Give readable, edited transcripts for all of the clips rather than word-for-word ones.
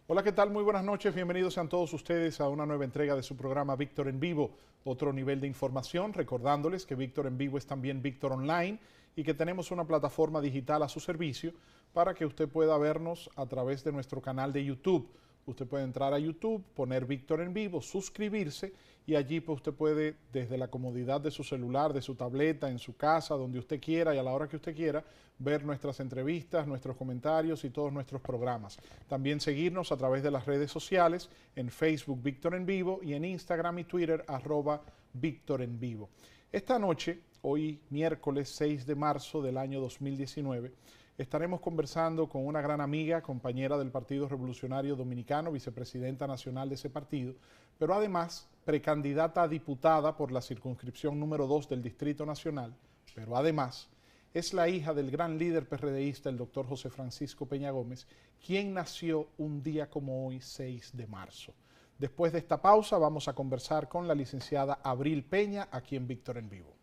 Hola, ¿qué tal? Muy buenas noches. Bienvenidos sean todos ustedes a una nueva entrega de su programa Víctor en Vivo, otro nivel de información, recordándoles que Víctor en Vivo es también Víctor Online y que tenemos una plataforma digital a su servicio para que usted pueda vernos a través de nuestro canal de YouTube. Usted puede entrar a YouTube, poner Víctor en Vivo, suscribirse y allí pues usted puede, desde la comodidad de su celular, de su tableta, en su casa, donde usted quiera y a la hora que usted quiera, ver nuestras entrevistas, nuestros comentarios y todos nuestros programas. También seguirnos a través de las redes sociales, en Facebook Víctor en Vivo y en Instagram y Twitter @Víctor en Vivo. Esta noche, hoy miércoles 6 de marzo del año 2019, estaremos conversando con una gran amiga, compañera del Partido Revolucionario Dominicano, vicepresidenta nacional de ese partido, pero además precandidata a diputada por la circunscripción número 2 del Distrito Nacional, pero además es la hija del gran líder PRDista, el doctor José Francisco Peña Gómez, quien nació un día como hoy, 6 de marzo. Después de esta pausa vamos a conversar con la licenciada Abril Peña, aquí en Víctor en Vivo.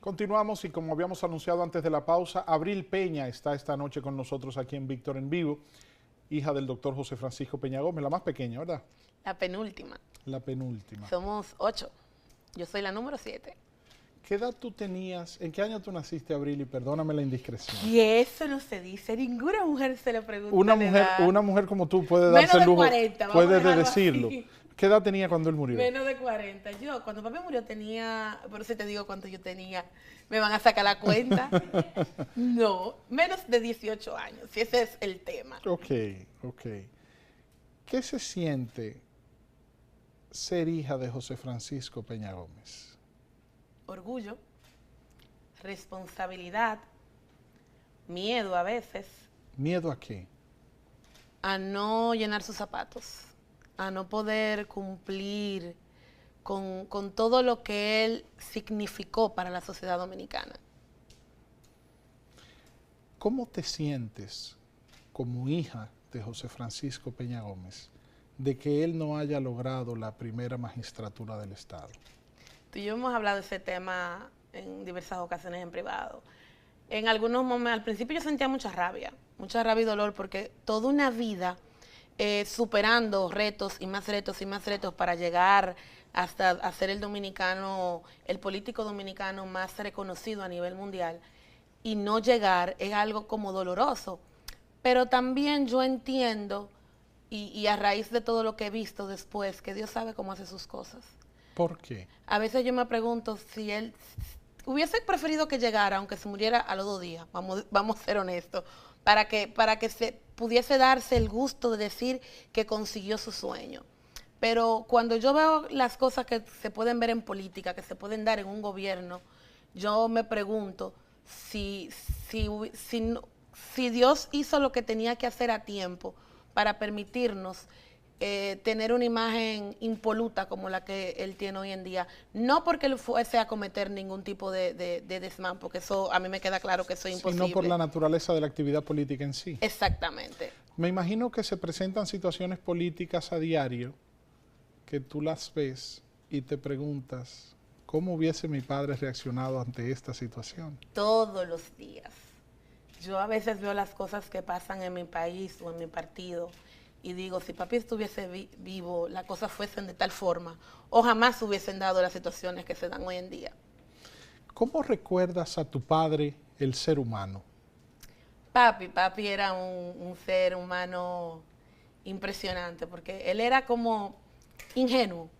Continuamos y como habíamos anunciado antes de la pausa, Abril Peña está esta noche con nosotros aquí en Víctor en Vivo, hija del doctor José Francisco Peña Gómez, la más pequeña, ¿verdad? La penúltima. La penúltima. Somos 8. Yo soy la número 7. ¿Qué edad tú tenías? ¿En qué año tú naciste, Abril? Y perdóname la indiscreción. Y eso no se dice. Ninguna mujer se le pregunta. Una mujer como tú puede darse el lujo, 40, puede decirlo. Así. ¿Qué edad tenía cuando él murió? Menos de 40. Yo, cuando papi murió tenía, por eso te digo cuánto yo tenía, me van a sacar la cuenta. No, menos de 18 años, si ese es el tema. Ok. ¿Qué se siente ser hija de José Francisco Peña Gómez? Orgullo, responsabilidad, miedo a veces. ¿Miedo a qué? A no llenar sus zapatos, a no poder cumplir con todo lo que él significó para la sociedad dominicana. ¿Cómo te sientes como hija de José Francisco Peña Gómez de que él no haya logrado la primera magistratura del Estado? Tú y yo hemos hablado de ese tema en diversas ocasiones en privado. En algunos momentos, al principio yo sentía mucha rabia y dolor, porque toda una vida superando retos y más retos para llegar hasta hacer el dominicano, el político dominicano más reconocido a nivel mundial, y no llegar es algo como doloroso. Pero también yo entiendo, y a raíz de todo lo que he visto después, que Dios sabe cómo hace sus cosas. ¿Por qué? A veces yo me pregunto si él hubiese preferido que llegara, aunque se muriera a los 2 días, vamos a ser honestos, para que se pudiese darse el gusto de decir que consiguió su sueño. Pero cuando yo veo las cosas que se pueden ver en política, que se pueden dar en un gobierno, yo me pregunto si Dios hizo lo que tenía que hacer a tiempo para permitirnos tener una imagen impoluta como la que él tiene hoy en día. No porque él fuese a cometer ningún tipo de desmán, porque eso a mí me queda claro que eso es imposible. Sino por la naturaleza de la actividad política en sí. Exactamente. Me imagino que se presentan situaciones políticas a diario que tú las ves y te preguntas, ¿cómo hubiese mi padre reaccionado ante esta situación? Todos los días. Yo a veces veo las cosas que pasan en mi país o en mi partido y digo, si papi estuviese vivo, las cosas fuesen de tal forma, o jamás hubiesen dado las situaciones que se dan hoy en día. ¿Cómo recuerdas a tu padre, el ser humano? Papi era un ser humano impresionante, porque él era como ingenuo.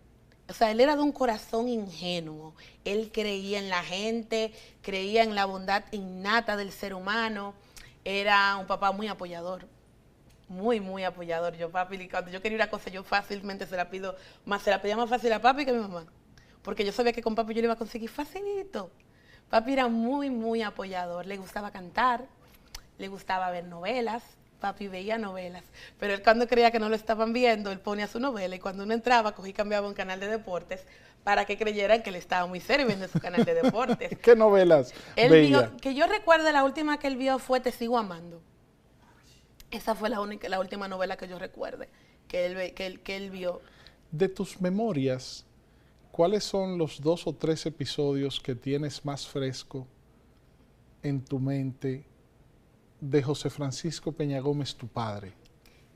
O sea, él era de un corazón ingenuo. Él creía en la gente, creía en la bondad innata del ser humano. Era un papá muy apoyador. Muy apoyador. Yo, papi, cuando yo quería una cosa, yo fácilmente se la pedía más fácil a papi que a mi mamá. Porque yo sabía que con papi yo le iba a conseguir facilito. Papi era muy apoyador. Le gustaba cantar, le gustaba ver novelas. Papi veía novelas. Pero él, cuando creía que no lo estaban viendo, él ponía su novela y cuando uno entraba, cogí y cambiaba un canal de deportes para que creyeran que él estaba muy serio viendo su canal de deportes. ¿Qué novelas veía? Que yo recuerdo, la última que él vio fue Te sigo amando. Esa fue la última novela que yo recuerde que él vio. De tus memorias, ¿cuáles son los 2 o 3 episodios que tienes más fresco en tu mente de José Francisco Peña Gómez, tu padre?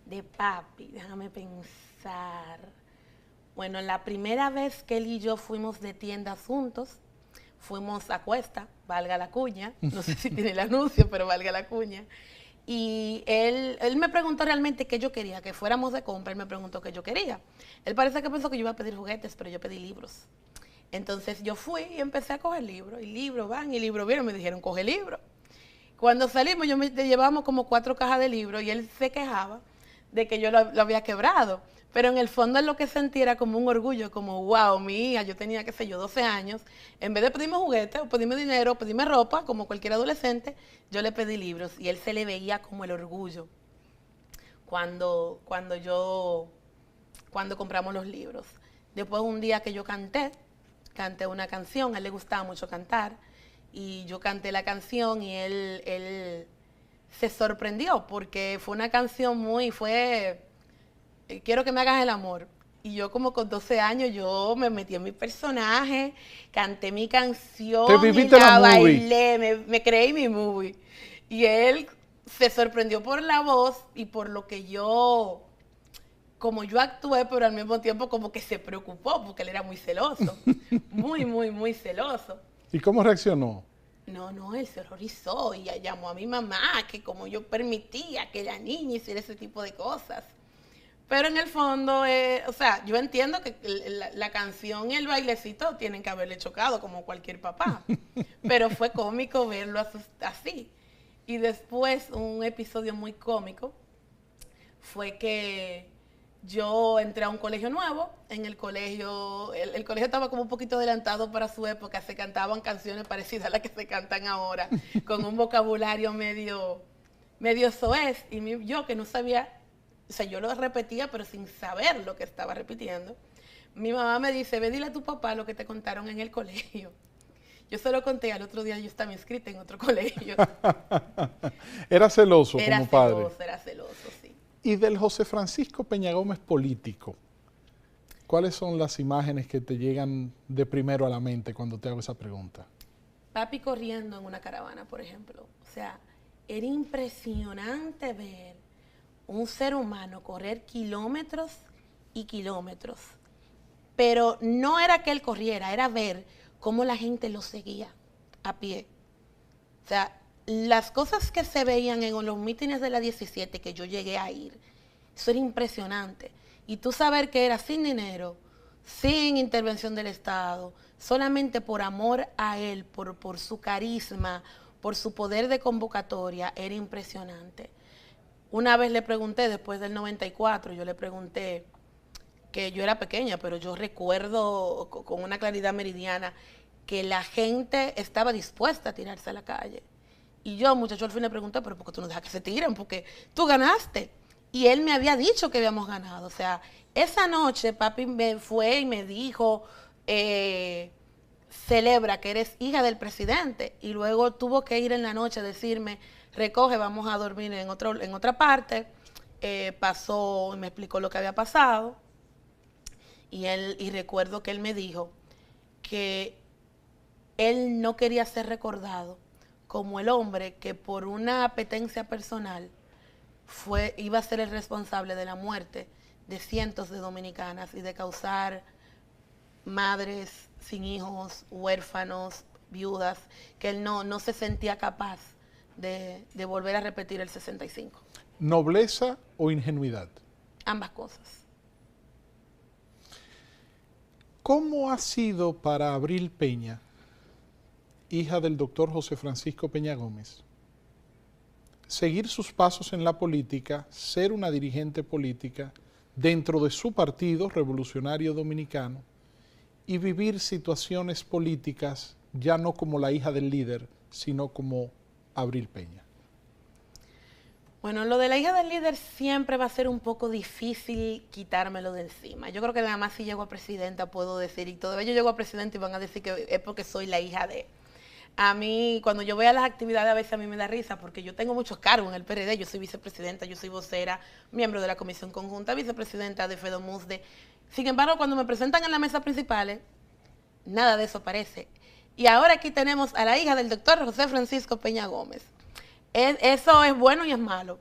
De papi, déjame pensar. Bueno, la primera vez que él y yo fuimos de tiendas juntos, fuimos a Cuesta, valga la cuña, no sé si tiene el anuncio, pero valga la cuña. Y él me preguntó realmente qué yo quería, que fuéramos de compra, él me preguntó qué yo quería. Él parece que pensó que yo iba a pedir juguetes, pero yo pedí libros. Entonces yo fui y empecé a coger libros, y libros van, y libros vienen, me dijeron, coge libros. Cuando salimos, llevábamos como 4 cajas de libros, y él se quejaba de que yo lo había quebrado. Pero en el fondo lo que sentí era como un orgullo, como, wow, mi hija, yo tenía, qué sé yo, 12 años, en vez de pedirme juguetes, o pedirme dinero, o pedirme ropa, como cualquier adolescente, yo le pedí libros, y él se le veía como el orgullo cuando compramos los libros. Después un día que yo canté una canción, a él le gustaba mucho cantar, y yo canté la canción y él se sorprendió, porque fue una canción quiero que me hagas el amor. Y yo como con 12 años, yo me metí en mi personaje, canté mi canción, ¿Te viviste y la movie? bailé, me creí mi movie. Y él se sorprendió por la voz y por lo que como yo actué, pero al mismo tiempo como que se preocupó, porque él era muy celoso, muy, muy, muy celoso. ¿Y cómo reaccionó? No, él se horrorizó y llamó a mi mamá, que como yo permitía que la niña hiciera ese tipo de cosas. Pero en el fondo, o sea, yo entiendo que la canción y el bailecito tienen que haberle chocado como cualquier papá. Pero fue cómico verlo así. Y después, un episodio muy cómico fue que yo entré a un colegio nuevo. En el colegio, el colegio estaba como un poquito adelantado para su época. Se cantaban canciones parecidas a las que se cantan ahora, con un vocabulario medio soez. Y yo que no sabía, o sea, yo lo repetía, pero sin saber lo que estaba repitiendo. Mi mamá me dice, ve, dile a tu papá lo que te contaron en el colegio. Yo se lo conté, al otro día yo estaba inscrita en otro colegio. Era celoso como padre. Era celoso, sí. Y del José Francisco Peña Gómez político, ¿cuáles son las imágenes que te llegan de primero a la mente cuando te hago esa pregunta? Papi corriendo en una caravana, por ejemplo. O sea, era impresionante ver un ser humano correr kilómetros y kilómetros. Pero no era que él corriera, era ver cómo la gente lo seguía a pie. O sea, las cosas que se veían en los mítines de la 17 que yo llegué a ir, eso era impresionante. Y tú saber que era sin dinero, sin intervención del Estado, solamente por amor a él, por su carisma, por su poder de convocatoria, era impresionante. Una vez le pregunté, después del 94, yo le pregunté, que yo era pequeña, pero yo recuerdo con una claridad meridiana que la gente estaba dispuesta a tirarse a la calle. Y yo, muchacho, al fin le pregunté, pero ¿por qué tú no dejas que se tiren? Porque tú ganaste. Y él me había dicho que habíamos ganado. O sea, esa noche papi me fue y me dijo, celebra que eres hija del presidente. Y luego tuvo que ir en la noche a decirme, recoge, vamos a dormir en otra parte. Pasó y me explicó lo que había pasado. Y recuerdo que él me dijo que él no quería ser recordado como el hombre que por una apetencia personal iba a ser el responsable de la muerte de cientos de dominicanas y de causar madres sin hijos, huérfanos, viudas, que él no se sentía capaz de volver a repetir el 65. ¿Nobleza o ingenuidad? Ambas cosas. ¿Cómo ha sido para Abril Peña, hija del doctor José Francisco Peña Gómez, seguir sus pasos en la política, ser una dirigente política dentro de su partido revolucionario dominicano y vivir situaciones políticas ya no como la hija del líder, sino como Abril Peña? Bueno, lo de la hija del líder siempre va a ser un poco difícil quitármelo de encima. Yo creo que nada más si llego a presidenta puedo decir, y todavía yo llego a presidenta y van a decir que es porque soy la hija de. A mí, cuando yo voy a las actividades, a veces a mí me da risa, porque yo tengo muchos cargos en el PRD. Yo soy vicepresidenta, yo soy vocera, miembro de la comisión conjunta, vicepresidenta de FEDOMUSDE. Sin embargo, cuando me presentan en las mesas principales, nada de eso aparece. Y ahora aquí tenemos a la hija del doctor José Francisco Peña Gómez. Eso es bueno y es malo.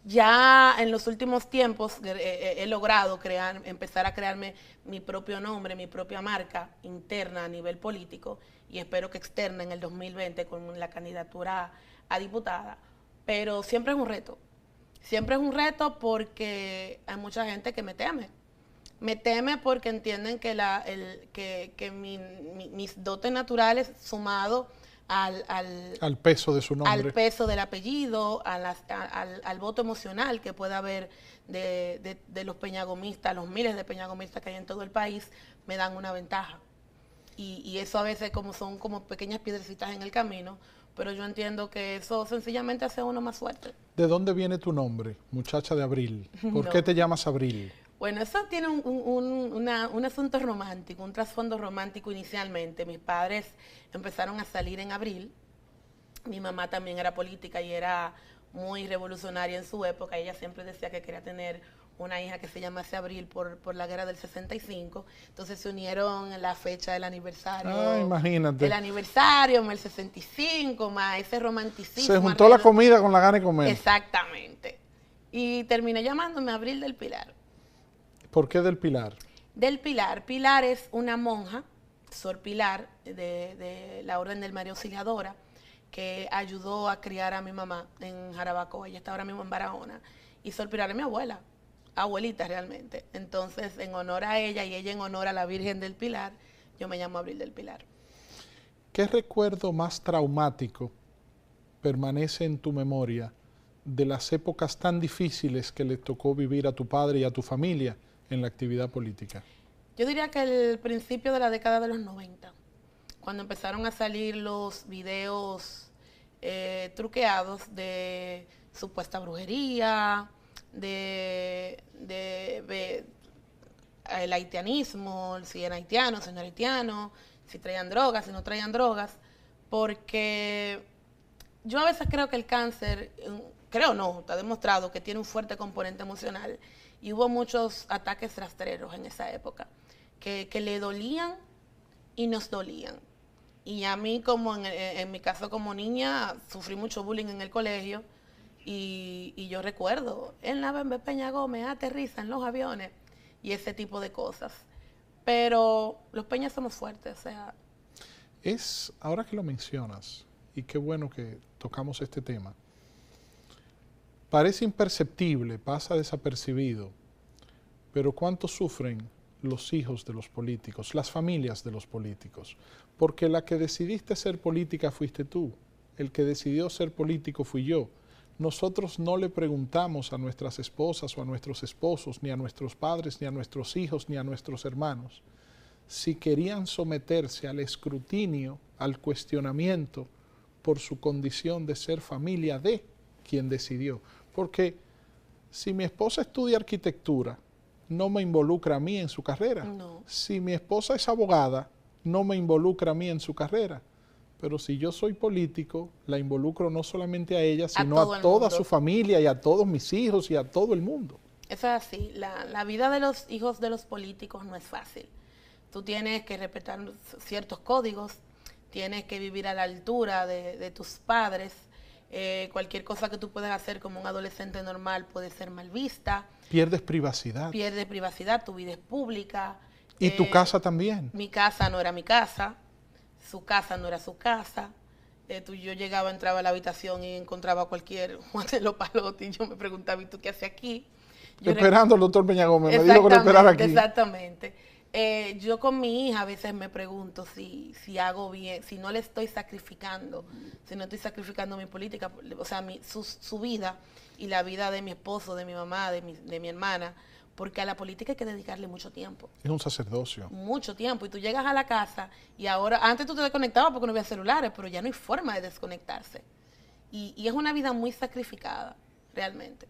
Ya en los últimos tiempos he logrado empezar a crearme mi propio nombre, mi propia marca interna a nivel político y espero que externa en el 2020 con la candidatura a diputada. Pero siempre es un reto. Siempre es un reto porque hay mucha gente que me teme. Me teme porque entienden que, mis dotes naturales sumado al peso de su nombre, al peso del apellido, al voto emocional que pueda haber de los peñagomistas, los miles de peñagomistas que hay en todo el país, me dan una ventaja. Y eso a veces son como pequeñas piedrecitas en el camino, pero yo entiendo que eso sencillamente hace a uno más fuerte. ¿De dónde viene tu nombre, muchacha de Abril? ¿Por qué te llamas Abril? Bueno, eso tiene un asunto romántico, un trasfondo romántico inicialmente. Mis padres empezaron a salir en abril. Mi mamá también era política y era muy revolucionaria en su época. Ella siempre decía que quería tener una hija que se llamase Abril por la guerra del 65. Entonces se unieron en la fecha del aniversario. Ah, imagínate. El aniversario, más el 65, más ese romanticismo. Se juntó la comida con la gana de comer. Exactamente. Y terminé llamándome Abril del Pilar. ¿Por qué del Pilar? Del Pilar. Pilar es una monja, Sor Pilar, de la Orden del María Auxiliadora, que ayudó a criar a mi mamá en Jarabacoa. Ella está ahora mismo en Barahona. Y Sor Pilar es mi abuela, abuelita realmente. Entonces, en honor a ella y ella en honor a la Virgen del Pilar, yo me llamo Abril del Pilar. ¿Qué recuerdo más traumático permanece en tu memoria de las épocas tan difíciles que le tocó vivir a tu padre y a tu familia en la actividad política? Yo diría que el principio de la década de los 90, cuando empezaron a salir los videos truqueados de supuesta brujería, el haitianismo, si era haitiano, si no era haitiano, si traían drogas, si no traían drogas, porque yo a veces creo que el cáncer, creo no, está demostrado que tiene un fuerte componente emocional y hubo muchos ataques rastreros en esa época que le dolían y nos dolían. Y a mí, como en mi caso como niña, sufrí mucho bullying en el colegio y yo recuerdo, en la Bembe Peña Gómez aterrizan los aviones y ese tipo de cosas. Pero los peñas somos fuertes, o sea. Ahora que lo mencionas, y qué bueno que tocamos este tema, parece imperceptible, pasa desapercibido, pero ¿cuánto sufren los hijos de los políticos, las familias de los políticos? Porque la que decidiste ser política fuiste tú, el que decidió ser político fui yo. Nosotros no le preguntamos a nuestras esposas o a nuestros esposos, ni a nuestros padres, ni a nuestros hijos, ni a nuestros hermanos, si querían someterse al escrutinio, al cuestionamiento por su condición de ser familia de quien decidió. Porque si mi esposa estudia arquitectura, no me involucra a mí en su carrera. No. Si mi esposa es abogada, no me involucra a mí en su carrera. Pero si yo soy político, la involucro no solamente a ella, sino a toda su familia y a todos mis hijos y a todo el mundo. Eso es así. La vida de los hijos de los políticos no es fácil. Tú tienes que respetar ciertos códigos, tienes que vivir a la altura de tus padres. Cualquier cosa que tú puedas hacer como un adolescente normal puede ser mal vista. Pierdes privacidad. Pierdes privacidad, tu vida es pública. Y tu casa también. Mi casa no era mi casa, su casa no era su casa. Yo llegaba, entraba a la habitación y encontraba a cualquier Juan de los Palotes y yo me preguntaba, ¿y tú qué haces aquí? Esperando al doctor Peña Gómez, me dijo que lo esperara aquí. Exactamente. Yo con mi hija a veces me pregunto si hago bien, si no le estoy sacrificando, si no estoy sacrificando mi política, o sea, su vida y la vida de mi esposo, de mi mamá, de mi hermana, porque a la política hay que dedicarle mucho tiempo. Es un sacerdocio. Mucho tiempo. Y tú llegas a la casa y ahora, antes tú te desconectabas porque no había celulares, pero ya no hay forma de desconectarse. Y es una vida muy sacrificada, realmente.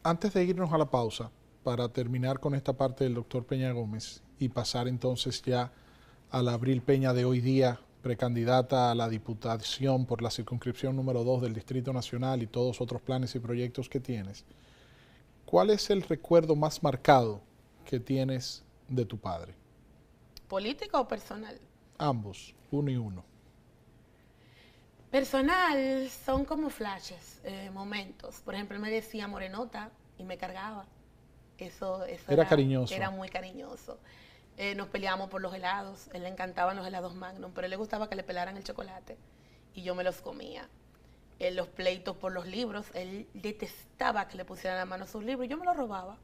Antes de irnos a la pausa, para terminar con esta parte del doctor Peña Gómez y pasar entonces ya a la Abril Peña de hoy día, precandidata a la diputación por la circunscripción número 2 del Distrito Nacional y todos otros planes y proyectos que tienes, ¿cuál es el recuerdo más marcado que tienes de tu padre? ¿Político o personal? Ambos, uno y uno. Personal, son como flashes, momentos. Por ejemplo, él me decía morenota y me cargaba. Eso Era cariñoso. Era muy cariñoso. Nos peleábamos por los helados. A él le encantaban los helados Magnum, pero a él le gustaba que le pelaran el chocolate y yo me los comía. Los pleitos por los libros, él detestaba que le pusieran la mano a sus libros y yo me los robaba.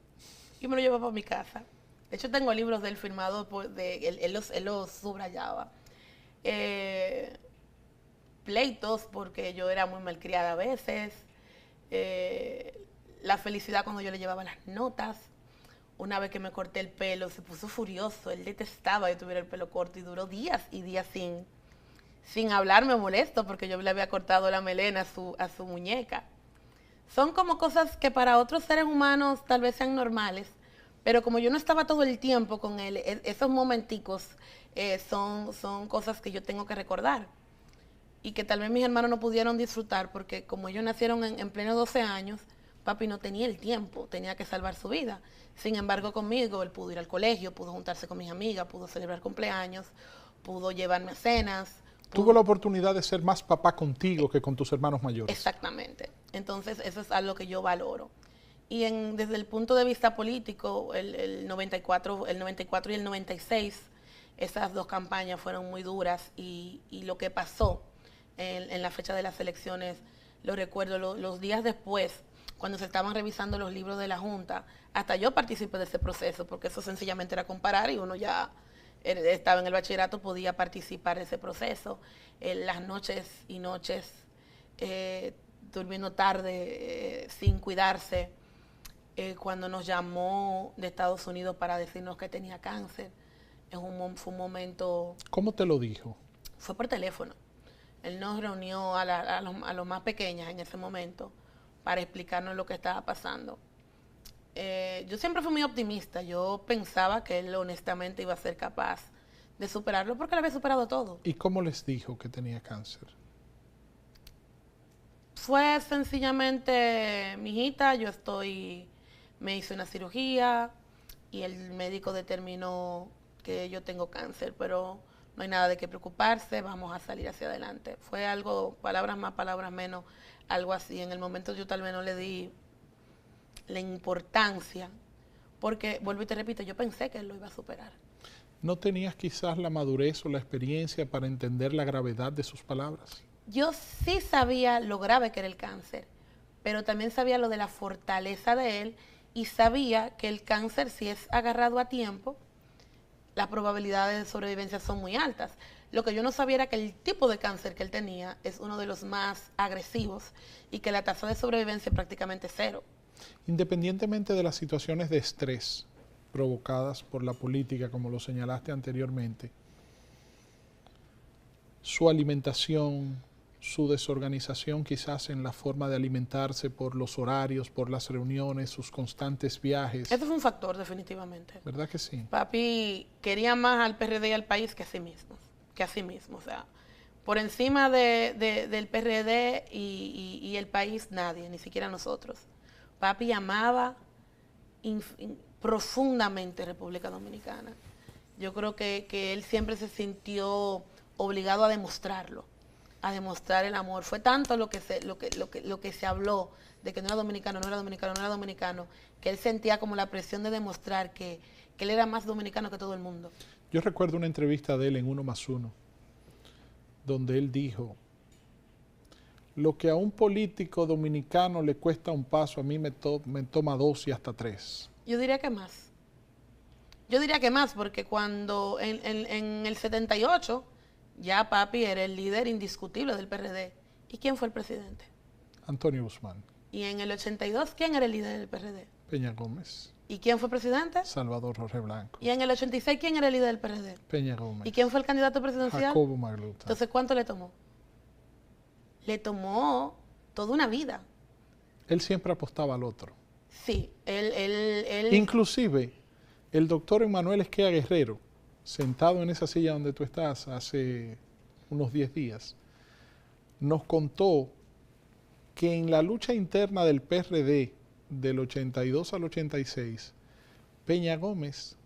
Yo me los llevaba para mi casa. De hecho, tengo libros de él firmados, él los subrayaba. Pleitos porque yo era muy malcriada a veces. La felicidad cuando yo le llevaba las notas. Una vez que me corté el pelo, se puso furioso. Él detestaba que yo tuviera el pelo corto y duró días y días sin hablarme molesto porque yo le había cortado la melena a su muñeca. Son como cosas que para otros seres humanos tal vez sean normales, pero como yo no estaba todo el tiempo con él, esos momenticos son cosas que yo tengo que recordar y que tal vez mis hermanos no pudieron disfrutar porque como ellos nacieron en pleno 12 años, papi no tenía el tiempo, tenía que salvar su vida. Sin embargo, conmigo él pudo ir al colegio, pudo juntarse con mis amigas, pudo celebrar cumpleaños, pudo llevarme a cenas. Tuvo la oportunidad de ser más papá contigo que con tus hermanos mayores. Exactamente. Entonces, eso es algo que yo valoro. Y desde el punto de vista político, el 94 y el 96, esas dos campañas fueron muy duras y lo que pasó en la fecha de las elecciones, lo recuerdo los días después, cuando se estaban revisando los libros de la Junta, hasta yo participé de ese proceso, porque eso sencillamente era comparar y uno ya estaba en el bachillerato, podía participar de ese proceso. Las noches y noches durmiendo tarde, sin cuidarse. Cuando nos llamó de Estados Unidos para decirnos que tenía cáncer, fue un momento... ¿Cómo te lo dijo? Fue por teléfono. Él nos reunió a los más pequeñas en ese momento para explicarnos lo que estaba pasando. Yo siempre fui muy optimista. Yo pensaba que él honestamente iba a ser capaz de superarlo porque lo había superado todo. ¿Y cómo les dijo que tenía cáncer? Fue sencillamente, mijita, me hice una cirugía y el médico determinó que yo tengo cáncer, pero no hay nada de qué preocuparse, vamos a salir hacia adelante. Fue algo, palabras más, palabras menos, algo así. En el momento yo tal vez no le di la importancia, porque, vuelvo y te repito, yo pensé que él lo iba a superar. ¿No tenías quizás la madurez o la experiencia para entender la gravedad de sus palabras? Yo sí sabía lo grave que era el cáncer, pero también sabía lo de la fortaleza de él y sabía que el cáncer, si es agarrado a tiempo, las probabilidades de sobrevivencia son muy altas. Lo que yo no sabía era que el tipo de cáncer que él tenía es uno de los más agresivos y que la tasa de sobrevivencia es prácticamente cero. Independientemente de las situaciones de estrés provocadas por la política, como lo señalaste anteriormente, su alimentación, su desorganización quizás en la forma de alimentarse por los horarios, por las reuniones, sus constantes viajes. Eso fue un factor, definitivamente. ¿Verdad que sí? Papi quería más al PRD y al país que a sí mismo. O sea, por encima del PRD y el país, nadie, ni siquiera nosotros. Papi amaba profundamente República Dominicana. Yo creo que él siempre se sintió obligado a demostrarlo, a demostrar el amor. Fue tanto lo que se habló de que no era dominicano, que él sentía como la presión de demostrar que él era más dominicano que todo el mundo. Yo recuerdo una entrevista de él en 1+1, donde él dijo: lo que a un político dominicano le cuesta un paso, a mí me toma 2 y hasta 3. Yo diría que más. Porque cuando en el 78 ya papi era el líder indiscutible del PRD. ¿Y quién fue el presidente? Antonio Guzmán. Y en el 82, ¿quién era el líder del PRD? Peña Gómez. ¿Y quién fue presidente? Salvador Jorge Blanco. Y en el 86, ¿quién era el líder del PRD? Peña Gómez. ¿Y quién fue el candidato presidencial? Jacobo Magluta. Entonces, ¿cuánto le tomó? Le tomó toda una vida. Él siempre apostaba al otro. Sí, él... Inclusive, el doctor Emmanuel Esquea Guerrero, sentado en esa silla donde tú estás hace unos 10 días, nos contó que en la lucha interna del PRD del 82 al 86, Peña Gómez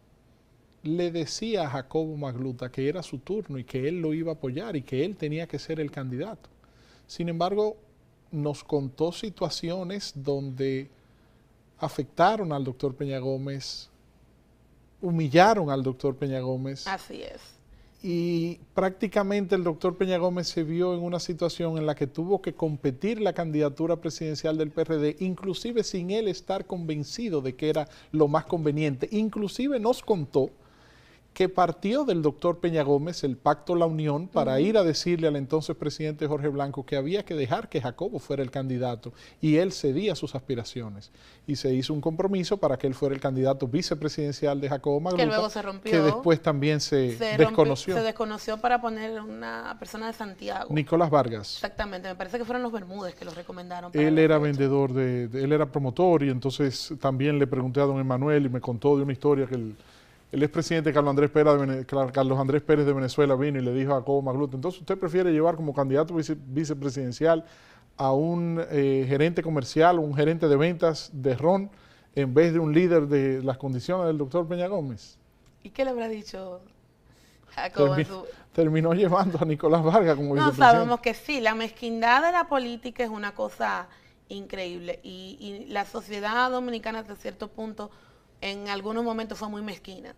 le decía a Jacobo Magluta que era su turno y que él lo iba a apoyar y que él tenía que ser el candidato. Sin embargo, nos contó situaciones donde afectaron al doctor Peña Gómez, humillaron al doctor Peña Gómez. Así es. Y prácticamente el doctor Peña Gómez se vio en una situación en la que tuvo que competir la candidatura presidencial del PRD, inclusive sin él estar convencido de que era lo más conveniente. Inclusive nos contó que partió del doctor Peña Gómez el pacto La Unión para ir a decirle al entonces presidente Jorge Blanco que había que dejar que Jacobo fuera el candidato, y él cedía sus aspiraciones. Y se hizo un compromiso para que él fuera el candidato vicepresidencial de Jacobo Magluta, que luego se rompió, que después también se desconoció. Se desconoció para poner una persona de Santiago. Nicolás Vargas. Exactamente, me parece que fueron los Bermúdez que los recomendaron. Él era vendedor, él era promotor, y entonces también le pregunté a don Emanuel y me contó de una historia que el expresidente Carlos Andrés Pérez de Venezuela vino y le dijo a Jacobo Magluta: entonces usted prefiere llevar como candidato vicepresidencial a un gerente comercial o un gerente de ventas de ron en vez de un líder de las condiciones del doctor Peña Gómez. ¿Y qué le habrá dicho Jacobo? Terminó llevando a Nicolás Vargas como vicepresidente. No, sabemos que sí, la mezquindad de la política es una cosa increíble, y la sociedad dominicana hasta cierto punto en algunos momentos fue muy mezquina.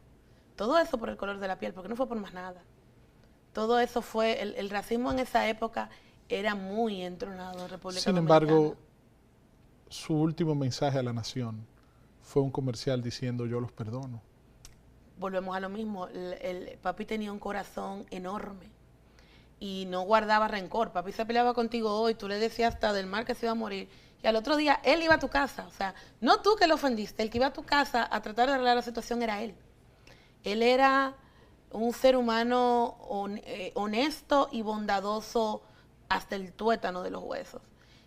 Todo eso por el color de la piel, porque no fue por más nada. Todo eso fue, el racismo en esa época era muy entronado en República Dominicana. Sin embargo, su último mensaje a la nación fue un comercial diciendo: yo los perdono. Volvemos a lo mismo, el papi tenía un corazón enorme y no guardaba rencor. Papi se peleaba contigo hoy, tú le decías hasta del mal que se iba a morir, y al otro día él iba a tu casa. O sea, no tú que lo ofendiste, el que iba a tu casa a tratar de arreglar la situación era él. Él era un ser humano honesto y bondadoso hasta el tuétano de los huesos.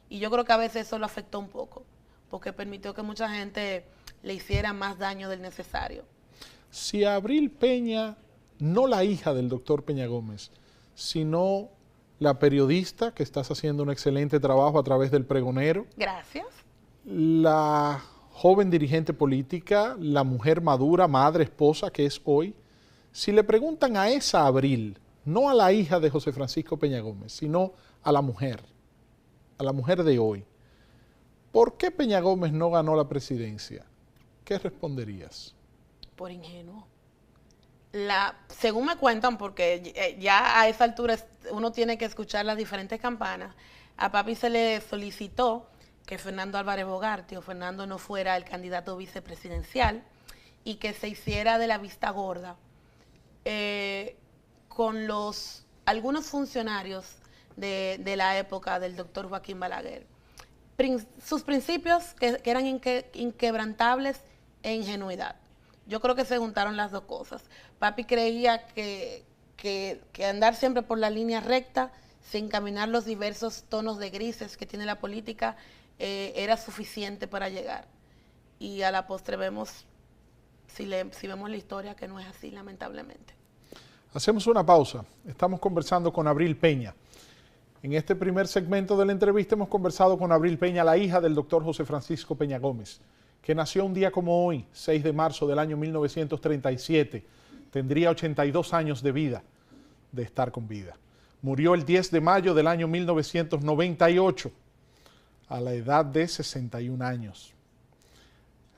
Y yo creo que a veces eso lo afectó un poco, porque permitió que mucha gente le hiciera más daño del necesario. Si Abril Peña, no la hija del doctor Peña Gómez, sino la periodista, que estás haciendo un excelente trabajo a través del Pregonero. Gracias. La joven dirigente política, la mujer madura, madre, esposa que es hoy. Si le preguntan a esa Abril, no a la hija de José Francisco Peña Gómez, sino a la mujer de hoy, ¿por qué Peña Gómez no ganó la presidencia? ¿Qué responderías? Por ingenuo. Según me cuentan, porque ya a esa altura uno tiene que escuchar las diferentes campanas, a papi se le solicitó que Fernando Álvarez Bogarty o Fernando no fuera el candidato vicepresidencial y que se hiciera de la vista gorda con algunos funcionarios de la época del doctor Joaquín Balaguer. Sus principios que eran inquebrantables e ingenuidad. Yo creo que se juntaron las dos cosas. Papi creía que andar siempre por la línea recta, sin caminar los diversos tonos de grises que tiene la política, era suficiente para llegar. Y a la postre vemos, si vemos la historia, que no es así, lamentablemente. Hacemos una pausa. Estamos conversando con Abril Peña. En este primer segmento de la entrevista hemos conversado con Abril Peña, la hija del doctor José Francisco Peña Gómez, que nació un día como hoy, 6 de marzo del año 1937. Tendría 82 años de vida, de estar con vida. Murió el 10 de mayo del año 1998, a la edad de 61 años.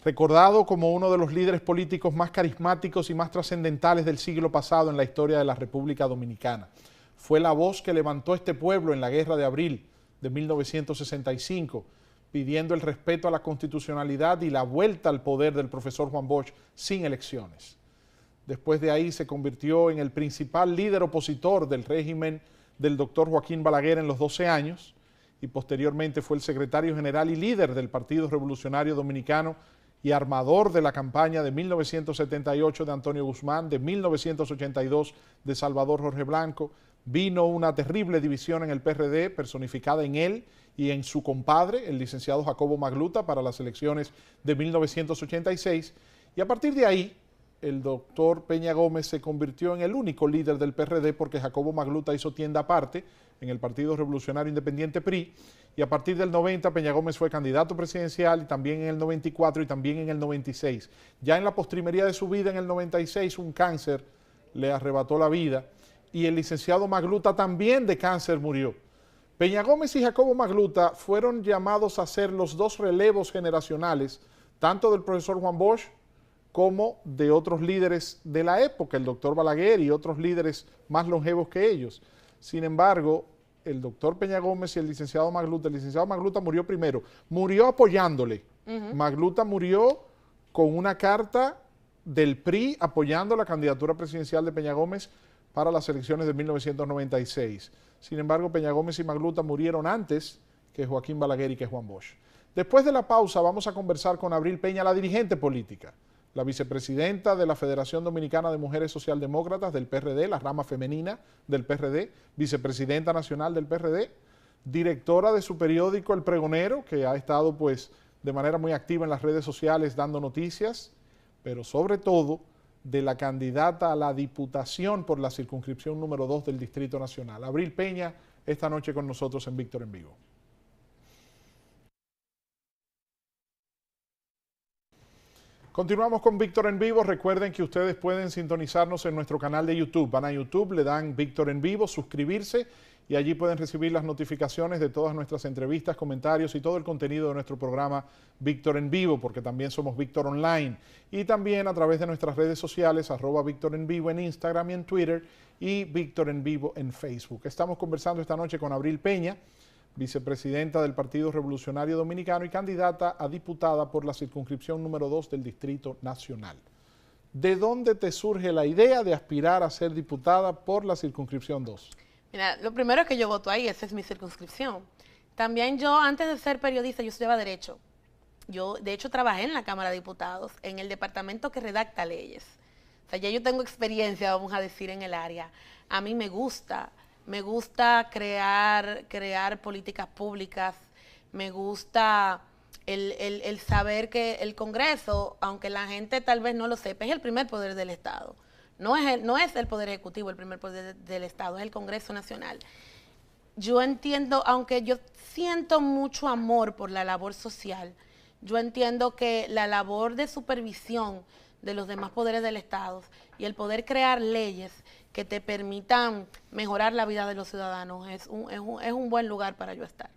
Recordado como uno de los líderes políticos más carismáticos y más trascendentales del siglo pasado en la historia de la República Dominicana. Fue la voz que levantó este pueblo en la Guerra de Abril de 1965, pidiendo el respeto a la constitucionalidad y la vuelta al poder del profesor Juan Bosch sin elecciones. Después de ahí se convirtió en el principal líder opositor del régimen del doctor Joaquín Balaguer en los 12 años y posteriormente fue el secretario general y líder del Partido Revolucionario Dominicano y armador de la campaña de 1978 de Antonio Guzmán, de 1982 de Salvador Jorge Blanco. Vino una terrible división en el PRD, personificada en él y en su compadre, el licenciado Jacobo Magluta, para las elecciones de 1986. Y a partir de ahí, el doctor Peña Gómez se convirtió en el único líder del PRD porque Jacobo Magluta hizo tienda aparte en el Partido Revolucionario Independiente PRI, y a partir del 90 Peña Gómez fue candidato presidencial y también en el 94 y también en el 96. Ya en la postrimería de su vida, en el 96, un cáncer le arrebató la vida y el licenciado Magluta también de cáncer murió. Peña Gómez y Jacobo Magluta fueron llamados a ser los dos relevos generacionales, tanto del profesor Juan Bosch como de otros líderes de la época, el doctor Balaguer y otros líderes más longevos que ellos. Sin embargo, el doctor Peña Gómez y el licenciado Magluta murió primero, murió apoyándole. Magluta murió con una carta del PRI apoyando la candidatura presidencial de Peña Gómez para las elecciones de 1996. Sin embargo, Peña Gómez y Magluta murieron antes que Joaquín Balaguer y que Juan Bosch. Después de la pausa vamos a conversar con Abril Peña, la dirigente política, la vicepresidenta de la Federación Dominicana de Mujeres Socialdemócratas del PRD, la rama femenina del PRD, vicepresidenta nacional del PRD, directora de su periódico El Pregonero, que ha estado pues de manera muy activa en las redes sociales dando noticias, pero sobre todo de la candidata a la diputación por la circunscripción número 2 del Distrito Nacional. Abril Peña, esta noche con nosotros en Víctor en Vivo. Continuamos con Víctor en Vivo. Recuerden que ustedes pueden sintonizarnos en nuestro canal de YouTube. Van a YouTube, le dan Víctor en Vivo, suscribirse y allí pueden recibir las notificaciones de todas nuestras entrevistas, comentarios y todo el contenido de nuestro programa Víctor en Vivo, porque también somos Víctor Online. Y también a través de nuestras redes sociales, @Víctor en Vivo en Instagram y en Twitter y Víctor en Vivo en Facebook. Estamos conversando esta noche con Abril Peña, vicepresidenta del Partido Revolucionario Dominicano y candidata a diputada por la circunscripción número 2 del Distrito Nacional. ¿De dónde te surge la idea de aspirar a ser diputada por la circunscripción 2? Mira, lo primero es que yo voto ahí, esa es mi circunscripción. También yo, antes de ser periodista, yo estudiaba Derecho. Yo, de hecho, trabajé en la Cámara de Diputados, en el departamento que redacta leyes. O sea, ya yo tengo experiencia, vamos a decir, en el área. A mí me gusta crear políticas públicas, me gusta el saber que el Congreso, aunque la gente tal vez no lo sepa, es el primer poder del Estado. No es el Poder Ejecutivo el primer poder del Estado, es el Congreso Nacional. Yo entiendo, aunque yo siento mucho amor por la labor social, yo entiendo que la labor de supervisión de los demás poderes del Estado y el poder crear leyes que te permitan mejorar la vida de los ciudadanos es un buen lugar para yo estar.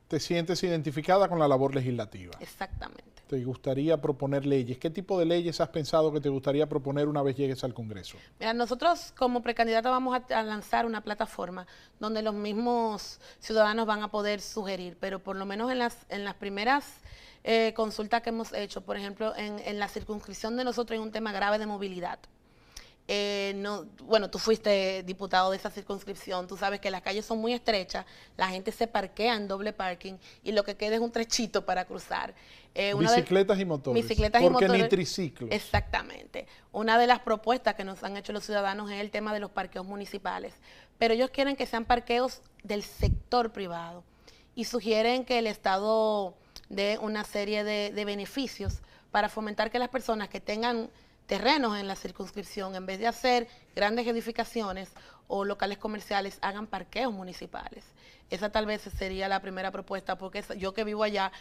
¿Te sientes identificada con la labor legislativa? Exactamente. ¿Te gustaría proponer leyes? ¿Qué tipo de leyes has pensado que te gustaría proponer una vez llegues al Congreso? Mira, nosotros como precandidata vamos a lanzar una plataforma donde los mismos ciudadanos van a poder sugerir, pero por lo menos en las primeras consultas que hemos hecho, por ejemplo, en la circunscripción de nosotros hay un tema grave de movilidad. Bueno, tú fuiste diputado de esa circunscripción, tú sabes que las calles son muy estrechas, la gente se parquea en doble parking y lo que queda es un trechito para cruzar. Bicicletas y motores. Bicicletas y motores. Porque ni triciclos. Exactamente. Una de las propuestas que nos han hecho los ciudadanos es el tema de los parqueos municipales, pero ellos quieren que sean parqueos del sector privado y sugieren que el Estado dé una serie de beneficios para fomentar que las personas que tengan terrenos en la circunscripción, en vez de hacer grandes edificaciones o locales comerciales, hagan parqueos municipales. Esa tal vez sería la primera propuesta, porque yo que vivo allá,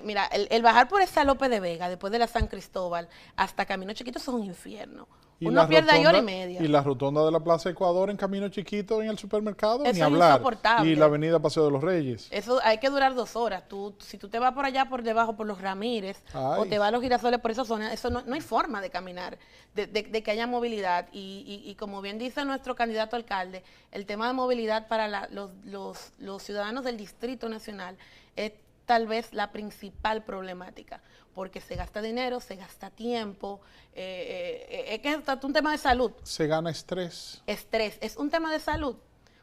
mira, el bajar por esa López de Vega, después de la San Cristóbal, hasta Camino Chiquito, eso es un infierno. Uno pierde ahí hora y media. Y la rotonda de la Plaza Ecuador en Camino Chiquito, en el supermercado, eso ni hablar. Es insoportable. Y la avenida Paseo de los Reyes. Eso hay que durar 2 horas. Si tú te vas por allá, por debajo, por los Ramírez, o te vas a los Girasoles por esa zona, eso no hay forma de caminar, de que haya movilidad. Y como bien dice nuestro candidato alcalde, el tema de movilidad para los ciudadanos del Distrito Nacional es tal vez la principal problemática, porque se gasta dinero, se gasta tiempo, es que es un tema de salud. Se gana estrés. Estrés, es un tema de salud.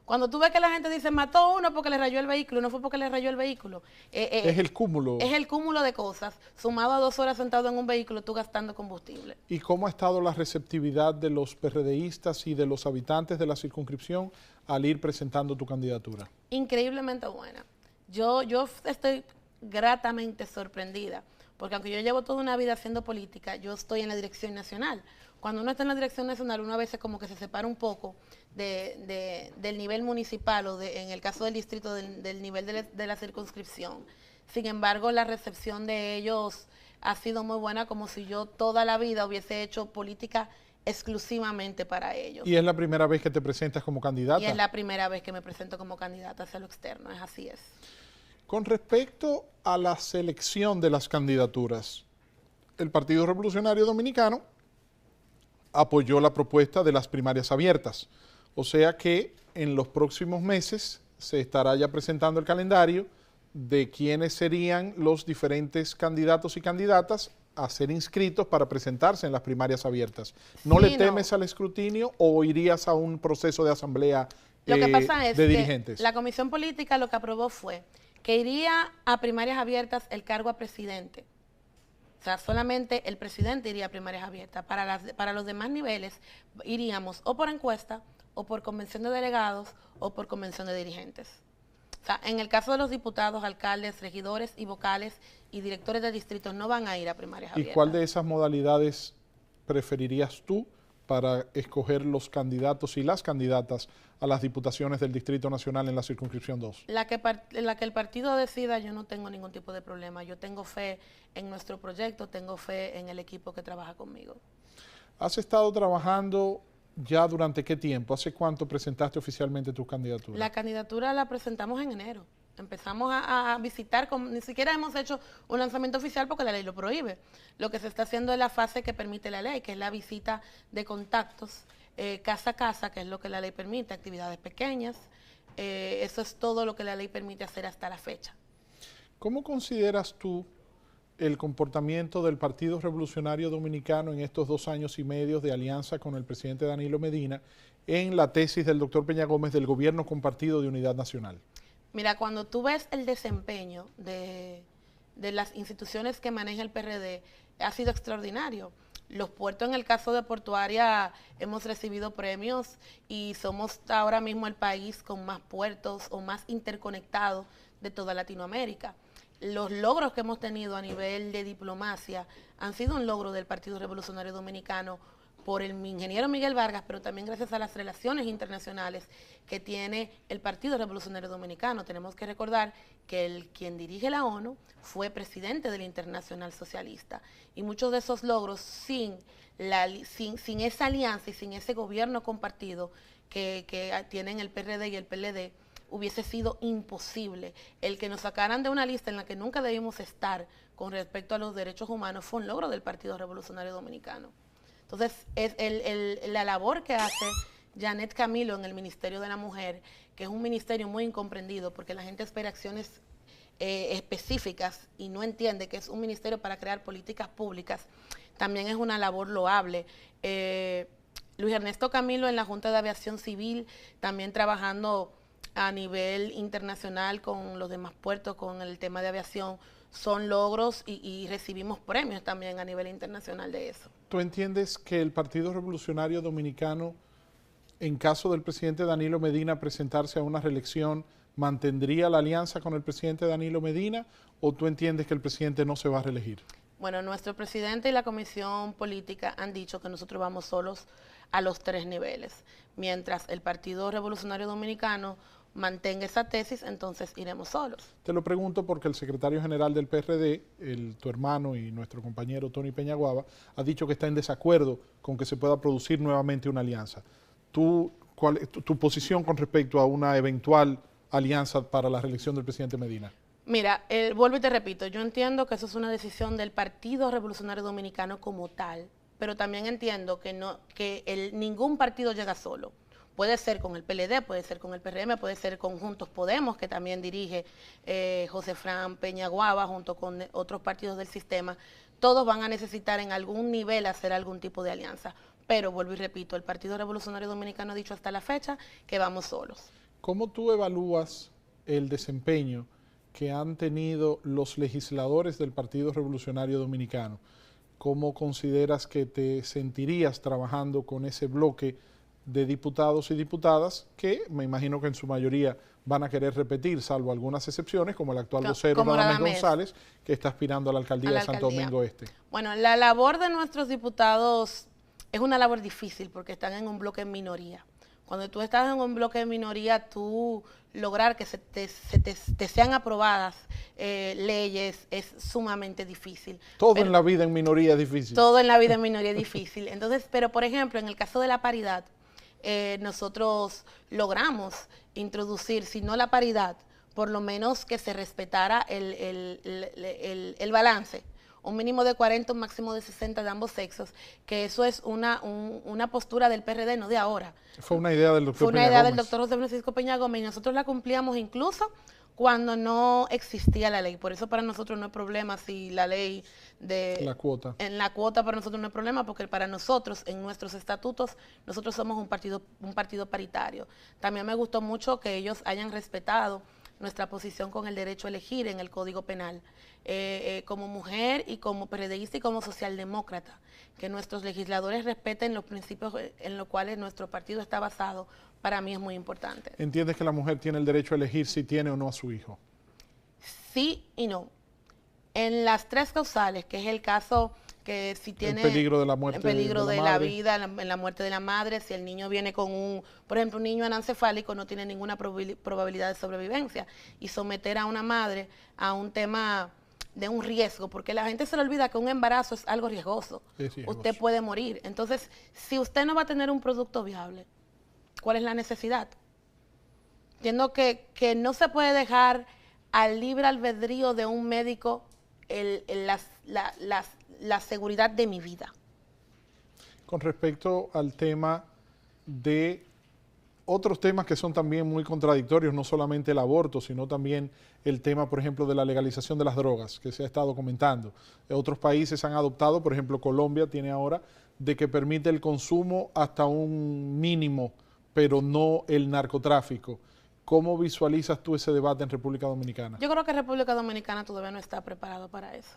Cuando tú ves que la gente dice, mató uno porque le rayó el vehículo, no fue porque le rayó el vehículo. Es el cúmulo. Es el cúmulo de cosas, sumado a 2 horas sentado en un vehículo, tú gastando combustible. ¿Y cómo ha estado la receptividad de los PRDistas y de los habitantes de la circunscripción al ir presentando tu candidatura? Increíblemente buena. Yo estoy gratamente sorprendida, porque aunque yo llevo toda una vida haciendo política, yo estoy en la dirección nacional. Cuando uno está en la dirección nacional, uno a veces como que se separa un poco del nivel municipal o en el caso del distrito, del nivel de la circunscripción. Sin embargo, la recepción de ellos ha sido muy buena, como si yo toda la vida hubiese hecho política exclusivamente para ellos. ¿Y es la primera vez que te presentas como candidata? Y es la primera vez que me presento como candidata hacia lo externo, así es. Con respecto a la selección de las candidaturas, el Partido Revolucionario Dominicano apoyó la propuesta de las primarias abiertas. O sea que en los próximos meses se estará ya presentando el calendario de quiénes serían los diferentes candidatos y candidatas a ser inscritos para presentarse en las primarias abiertas. ¿No le temes al escrutinio o irías a un proceso de asamblea Lo que pasa es de dirigentes? Que la Comisión Política lo que aprobó fue que iría a primarias abiertas el cargo a presidente. O sea, solamente el presidente iría a primarias abiertas. Para los demás niveles iríamos o por encuesta, o por convención de delegados, o por convención de dirigentes. O sea, en el caso de los diputados, alcaldes, regidores y vocales y directores de distritos no van a ir a primarias abiertas. ¿Y cuál de esas modalidades preferirías tú para escoger los candidatos y las candidatas a las diputaciones del Distrito Nacional en la circunscripción 2? La que el partido decida, yo no tengo ningún tipo de problema. Yo tengo fe en nuestro proyecto, tengo fe en el equipo que trabaja conmigo. ¿Has estado trabajando ya durante qué tiempo? ¿Hace cuánto presentaste oficialmente tu candidatura? La candidatura la presentamos en enero. Empezamos a visitar, ni siquiera hemos hecho un lanzamiento oficial porque la ley lo prohíbe. Lo que se está haciendo es la fase que permite la ley, que es la visita de contactos casa a casa, que es lo que la ley permite, actividades pequeñas. Eso es todo lo que la ley permite hacer hasta la fecha. ¿Cómo consideras tú el comportamiento del Partido Revolucionario Dominicano en estos 2 años y medio de alianza con el presidente Danilo Medina en la tesis del doctor Peña Gómez del Gobierno Compartido de Unidad Nacional? Mira, cuando tú ves el desempeño de las instituciones que maneja el PRD, ha sido extraordinario. Los puertos, en el caso de Portuaria, hemos recibido premios y somos ahora mismo el país con más puertos o más interconectados de toda Latinoamérica. Los logros que hemos tenido a nivel de diplomacia han sido un logro del Partido Revolucionario Dominicano por el ingeniero Miguel Vargas, pero también gracias a las relaciones internacionales que tiene el Partido Revolucionario Dominicano. Tenemos que recordar que quien dirige la ONU fue presidente del Internacional Socialista y muchos de esos logros sin esa alianza y sin ese gobierno compartido que tienen el PRD y el PLD, hubiese sido imposible. El que nos sacaran de una lista en la que nunca debimos estar con respecto a los derechos humanos fue un logro del Partido Revolucionario Dominicano. Entonces, es la labor que hace Janet Camilo en el Ministerio de la Mujer, que es un ministerio muy incomprendido porque la gente espera acciones específicas y no entiende que es un ministerio para crear políticas públicas, también es una labor loable. Luis Ernesto Camilo en la Junta de Aviación Civil, también trabajando a nivel internacional con los demás puertos, con el tema de aviación, son logros y recibimos premios también a nivel internacional de eso. ¿Tú entiendes que el Partido Revolucionario Dominicano, en caso del presidente Danilo Medina presentarse a una reelección, mantendría la alianza con el presidente Danilo Medina o tú entiendes que el presidente no se va a reelegir? Bueno, nuestro presidente y la Comisión Política han dicho que nosotros vamos solos a los 3 niveles. Mientras el Partido Revolucionario Dominicano mantenga esa tesis, entonces iremos solos. Te lo pregunto porque el secretario general del PRD, tu hermano y nuestro compañero Tony Peñaguaba, ha dicho que está en desacuerdo con que se pueda producir nuevamente una alianza. ¿Cuál es tu posición con respecto a una eventual alianza para la reelección del presidente Medina? Mira, vuelvo y te repito, yo entiendo que eso es una decisión del Partido Revolucionario Dominicano como tal, pero también entiendo que ningún partido llega solo. Puede ser con el PLD, puede ser con el PRM, puede ser con Juntos Podemos, que también dirige José Fran Peñaguaba, junto con otros partidos del sistema. Todos van a necesitar en algún nivel hacer algún tipo de alianza. Pero vuelvo y repito, el Partido Revolucionario Dominicano ha dicho hasta la fecha que vamos solos. ¿Cómo tú evalúas el desempeño que han tenido los legisladores del Partido Revolucionario Dominicano? ¿Cómo consideras que te sentirías trabajando con ese bloque de diputados y diputadas que me imagino que en su mayoría van a querer repetir, salvo algunas excepciones, como el actual vocero Radamés González, que está aspirando a la alcaldía de Santo Domingo Este? Bueno, la labor de nuestros diputados es una labor difícil porque están en un bloque en minoría. Cuando tú estás en un bloque de minoría, tú lograr que te sean aprobadas leyes es sumamente difícil. Todo en la vida en minoría es difícil. Todo en la vida en minoría es difícil. Entonces, pero por ejemplo, en el caso de la paridad, nosotros logramos introducir, si no la paridad, por lo menos que se respetara el balance, un mínimo de 40, un máximo de 60 de ambos sexos, que eso es una postura del PRD, no de ahora. Fue una idea del doctor Fue una idea del doctor José Francisco Peña Gómez y nosotros la cumplíamos incluso cuando no existía la ley. Por eso para nosotros no es problema si la ley de... La cuota. En la cuota para nosotros no es problema porque para nosotros, en nuestros estatutos, nosotros somos un partido paritario. También me gustó mucho que ellos hayan respetado nuestra posición con el derecho a elegir en el Código Penal. Como mujer y como periodista y como socialdemócrata, que nuestros legisladores respeten los principios en los cuales nuestro partido está basado, para mí es muy importante. ¿Entiendes que la mujer tiene el derecho a elegir si tiene o no a su hijo? Sí y no. En las tres causales, que es el caso que si tiene el peligro de la muerte, el peligro de la vida, en la muerte de la madre, si el niño viene con por ejemplo, un niño anencefálico no tiene ninguna probabilidad de sobrevivencia, y someter a una madre a un tema de un riesgo, porque la gente se le olvida que un embarazo es algo riesgoso. Usted puede morir. Entonces, si usted no va a tener un producto viable, ¿cuál es la necesidad? Entiendo que no se puede dejar al libre albedrío de un médico la seguridad de mi vida. Con respecto al tema de otros temas que son también muy contradictorios, no solamente el aborto, sino también el tema, por ejemplo, de la legalización de las drogas, que se ha estado comentando. Otros países han adoptado, por ejemplo, Colombia tiene ahora, de que permite el consumo hasta un mínimo, pero no el narcotráfico. ¿Cómo visualizas tú ese debate en República Dominicana? Yo creo que República Dominicana todavía no está preparado para eso.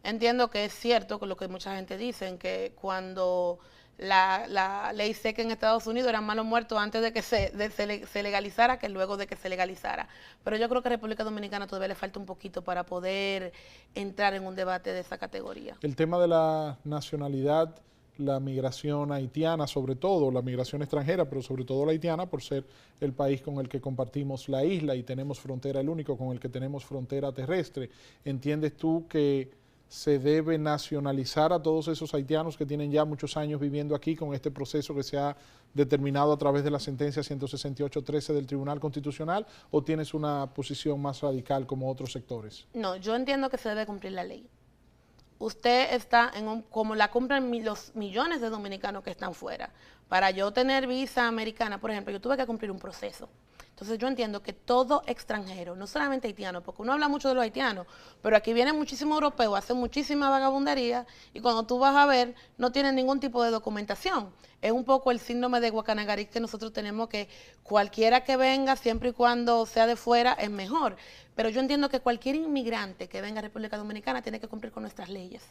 Entiendo que es cierto con lo que mucha gente dice, que cuando la ley seca en Estados Unidos eran malos muertos antes de que se legalizara que luego de que se legalizara. Pero yo creo que a República Dominicana todavía le falta un poquito para poder entrar en un debate de esa categoría. El tema de la nacionalidad, la migración haitiana, sobre todo la migración extranjera, pero sobre todo la haitiana, por ser el país con el que compartimos la isla y tenemos frontera, el único con el que tenemos frontera terrestre. ¿Entiendes tú que se debe nacionalizar a todos esos haitianos que tienen ya muchos años viviendo aquí con este proceso que se ha determinado a través de la sentencia 168-13 del Tribunal Constitucional, o tienes una posición más radical como otros sectores? No, yo entiendo que se debe cumplir la ley. Usted está como la cumplen los millones de dominicanos que están fuera. Para yo tener visa americana, por ejemplo, yo tuve que cumplir un proceso. Entonces yo entiendo que todo extranjero, no solamente haitiano, porque uno habla mucho de los haitianos, pero aquí vienen muchísimos europeos, hacen muchísima vagabundería y cuando tú vas a ver no tienen ningún tipo de documentación. Es un poco el síndrome de Guacanagarí que nosotros tenemos, que cualquiera que venga, siempre y cuando sea de fuera, es mejor. Pero yo entiendo que cualquier inmigrante que venga a República Dominicana tiene que cumplir con nuestras leyes.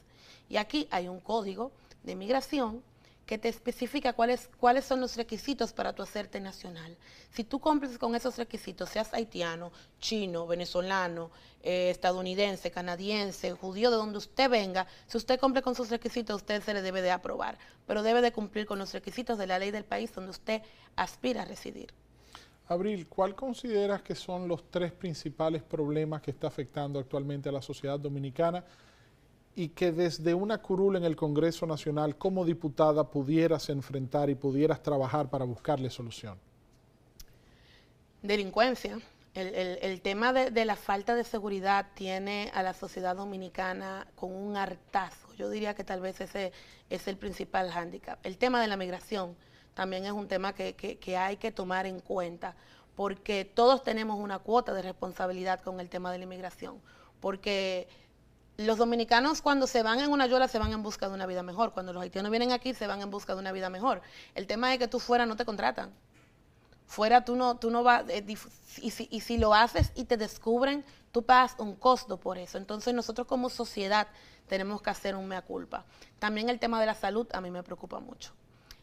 Y aquí hay un código de migración que te especifica cuáles son los requisitos para tu hacerte nacional. Si tú cumples con esos requisitos, seas haitiano, chino, venezolano, estadounidense, canadiense, judío, de donde usted venga, si usted cumple con sus requisitos, a usted se le debe de aprobar, pero debe de cumplir con los requisitos de la ley del país donde usted aspira a residir. Abril, ¿cuál consideras que son los tres principales problemas que está afectando actualmente a la sociedad dominicana y que desde una curul en el Congreso Nacional como diputada pudieras enfrentar y pudieras trabajar para buscarle solución? Delincuencia. El tema de la falta de seguridad tiene a la sociedad dominicana con un hartazgo. Yo diría que tal vez ese es el principal hándicap. El tema de la migración también es un tema que hay que tomar en cuenta, porque todos tenemos una cuota de responsabilidad con el tema de la inmigración, porque los dominicanos cuando se van en una yola se van en busca de una vida mejor, cuando los haitianos vienen aquí se van en busca de una vida mejor. El tema es que tú fuera no te contratan. Fuera tú no vas, y si lo haces y te descubren, tú pagas un costo por eso. Entonces nosotros como sociedad tenemos que hacer un mea culpa. También el tema de la salud a mí me preocupa mucho.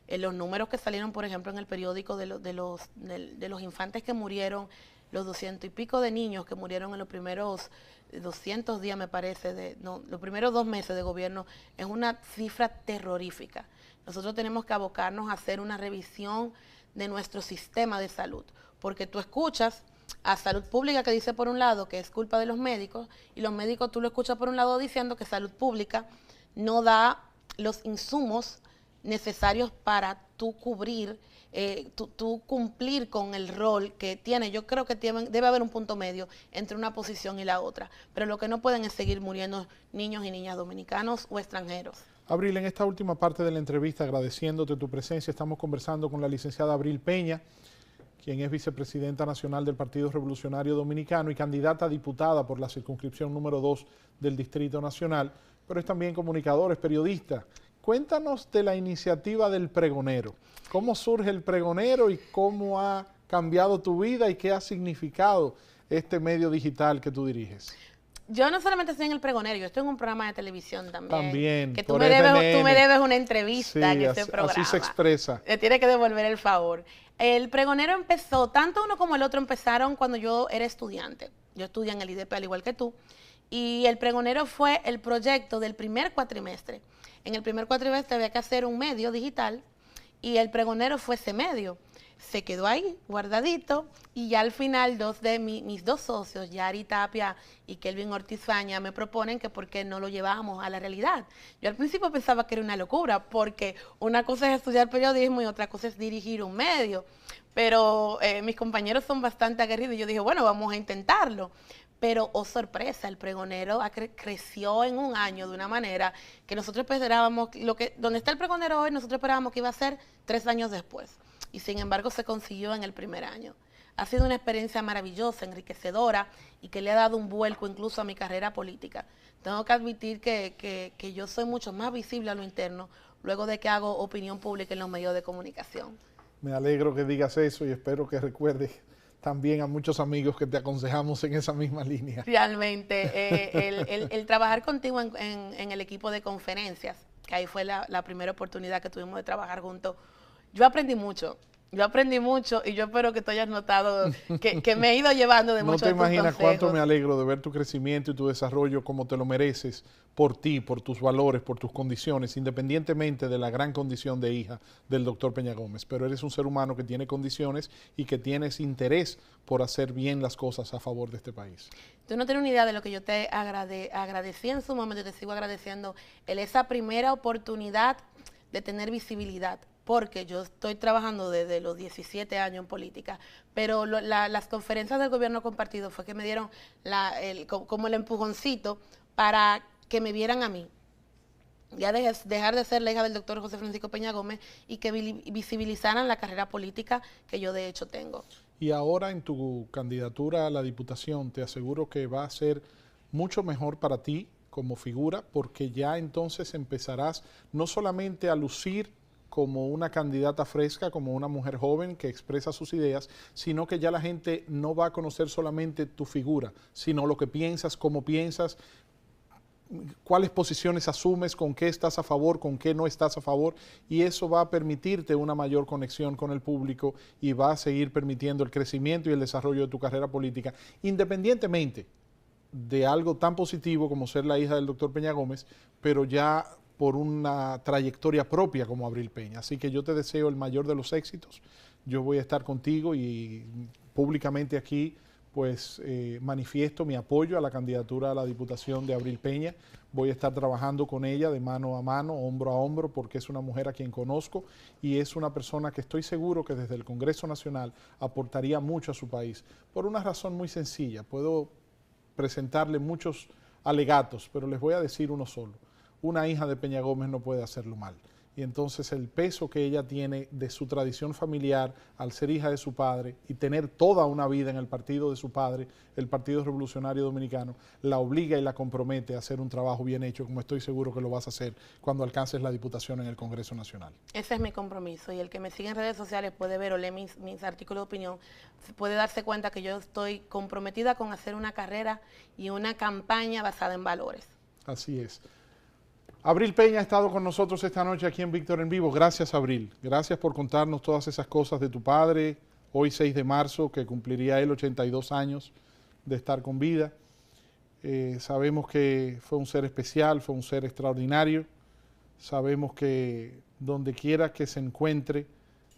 Los números que salieron, por ejemplo, en el periódico de los infantes que murieron, los 200 y pico de niños que murieron en los primeros 200 días, me parece, los primeros 2 meses de gobierno, es una cifra terrorífica. Nosotros tenemos que abocarnos a hacer una revisión de nuestro sistema de salud, porque tú escuchas a salud pública que dice por un lado que es culpa de los médicos, y los médicos tú lo escuchas por un lado diciendo que salud pública no da los insumos necesarios para tú cubrir, tú cumplir con el rol que tiene. Yo creo que debe haber un punto medio entre una posición y la otra, pero lo que no pueden es seguir muriendo niños y niñas dominicanos o extranjeros. Abril, en esta última parte de la entrevista, agradeciéndote tu presencia, estamos conversando con la licenciada Abril Peña, quien es vicepresidenta nacional del Partido Revolucionario Dominicano y candidata a diputada por la circunscripción número 2 del Distrito Nacional, pero es también comunicadora, es periodista. Cuéntanos de la iniciativa del pregonero. ¿Cómo surge el pregonero y cómo ha cambiado tu vida y qué ha significado este medio digital que tú diriges? Yo no solamente estoy en el pregonero, yo estoy en un programa de televisión también. También, que tú me debes una entrevista sí, en ese programa. Así se expresa. Le tiene que devolver el favor. El pregonero empezó, tanto uno como el otro empezaron cuando yo era estudiante. Yo estudié en el IDP al igual que tú. Y el pregonero fue el proyecto del primer cuatrimestre. En el primer cuatrimestre había que hacer un medio digital y el pregonero fue ese medio. Se quedó ahí, guardadito, y ya al final mis dos socios, Yari Tapia y Kelvin Ortiz Faña, me proponen que por qué no lo llevábamos a la realidad. Yo al principio pensaba que era una locura, porque una cosa es estudiar periodismo y otra cosa es dirigir un medio. Pero mis compañeros son bastante aguerridos y yo dije, bueno, vamos a intentarlo. Pero, oh sorpresa, el pregonero creció en un año de una manera que nosotros esperábamos, donde está el pregonero hoy, nosotros esperábamos que iba a ser 3 años después. Y sin embargo se consiguió en el primer año. Ha sido una experiencia maravillosa, enriquecedora y que le ha dado un vuelco incluso a mi carrera política. Tengo que admitir que yo soy mucho más visible a lo interno luego de que hago opinión pública en los medios de comunicación. Me alegro que digas eso y espero que recuerdes también a muchos amigos que te aconsejamos en esa misma línea. Realmente, el trabajar contigo en el equipo de conferencias, que ahí fue la primera oportunidad que tuvimos de trabajar juntos, yo aprendí mucho y yo espero que tú hayas notado que me he ido llevando de muchos de tus consejos. No te imaginas cuánto me alegro de ver tu crecimiento y tu desarrollo como te lo mereces, por ti, por tus valores, por tus condiciones, independientemente de la gran condición de hija del doctor Peña Gómez. Pero eres un ser humano que tiene condiciones y que tienes interés por hacer bien las cosas a favor de este país. Tú no tienes una idea de lo que yo te agradecí en su momento y te sigo agradeciendo, esa primera oportunidad de tener visibilidad, porque yo estoy trabajando desde los 17 años en política, pero las conferencias del gobierno compartido fue que me dieron como el empujoncito para que me vieran a mí. Ya dejar de ser la hija del doctor José Francisco Peña Gómez y que visibilizaran la carrera política que yo de hecho tengo. Y ahora en tu candidatura a la Diputación, te aseguro que va a ser mucho mejor para ti como figura, porque ya entonces empezarás no solamente a lucir como una candidata fresca, como una mujer joven que expresa sus ideas, sino que ya la gente no va a conocer solamente tu figura, sino lo que piensas, cómo piensas, cuáles posiciones asumes, con qué estás a favor, con qué no estás a favor, y eso va a permitirte una mayor conexión con el público y va a seguir permitiendo el crecimiento y el desarrollo de tu carrera política, independientemente de algo tan positivo como ser la hija del doctor Peña Gómez, pero ya por una trayectoria propia como Abril Peña. Así que yo te deseo el mayor de los éxitos. Yo voy a estar contigo y públicamente aquí pues manifiesto mi apoyo a la candidatura a la Diputación de Abril Peña. Voy a estar trabajando con ella de mano a mano, hombro a hombro, porque es una mujer a quien conozco y es una persona que estoy seguro que desde el Congreso Nacional aportaría mucho a su país. Por una razón muy sencilla, puedo presentarle muchos alegatos, pero les voy a decir uno solo. Una hija de Peña Gómez no puede hacerlo mal. Y entonces el peso que ella tiene de su tradición familiar al ser hija de su padre y tener toda una vida en el partido de su padre, el Partido Revolucionario Dominicano, la obliga y la compromete a hacer un trabajo bien hecho, como estoy seguro que lo vas a hacer cuando alcances la diputación en el Congreso Nacional. Ese es mi compromiso y el que me sigue en redes sociales puede ver o leer mis artículos de opinión, puede darse cuenta que yo estoy comprometida con hacer una carrera y una campaña basada en valores. Así es. Abril Peña ha estado con nosotros esta noche aquí en Víctor en Vivo. Gracias, Abril. Gracias por contarnos todas esas cosas de tu padre. Hoy 6 de marzo, que cumpliría él 82 años de estar con vida. Sabemos que fue un ser especial, fue un ser extraordinario. Sabemos que donde quiera que se encuentre,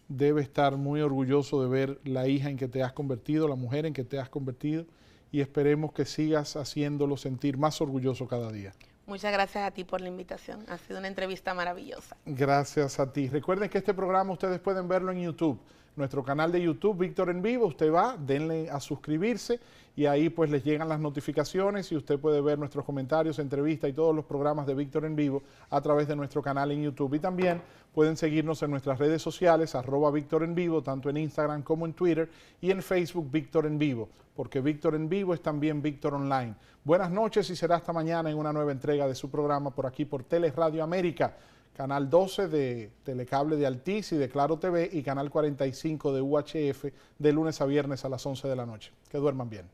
debe estar muy orgulloso de ver la hija en que te has convertido, la mujer en que te has convertido, y esperemos que sigas haciéndolo sentir más orgulloso cada día. Muchas gracias a ti por la invitación. Ha sido una entrevista maravillosa. Gracias a ti. Recuerden que este programa ustedes pueden verlo en YouTube. Nuestro canal de YouTube, Víctor en Vivo, usted va, denle a suscribirse y ahí pues les llegan las notificaciones y usted puede ver nuestros comentarios, entrevistas y todos los programas de Víctor en Vivo a través de nuestro canal en YouTube. Y también pueden seguirnos en nuestras redes sociales, @Víctor en Vivo, tanto en Instagram como en Twitter, y en Facebook Víctor en Vivo, porque Víctor en Vivo es también Víctor Online. Buenas noches y será hasta mañana en una nueva entrega de su programa por aquí por Teleradio América, Canal 12 de Telecable de Altiz y de Claro TV y Canal 45 de UHF de lunes a viernes a las 11 de la noche. Que duerman bien.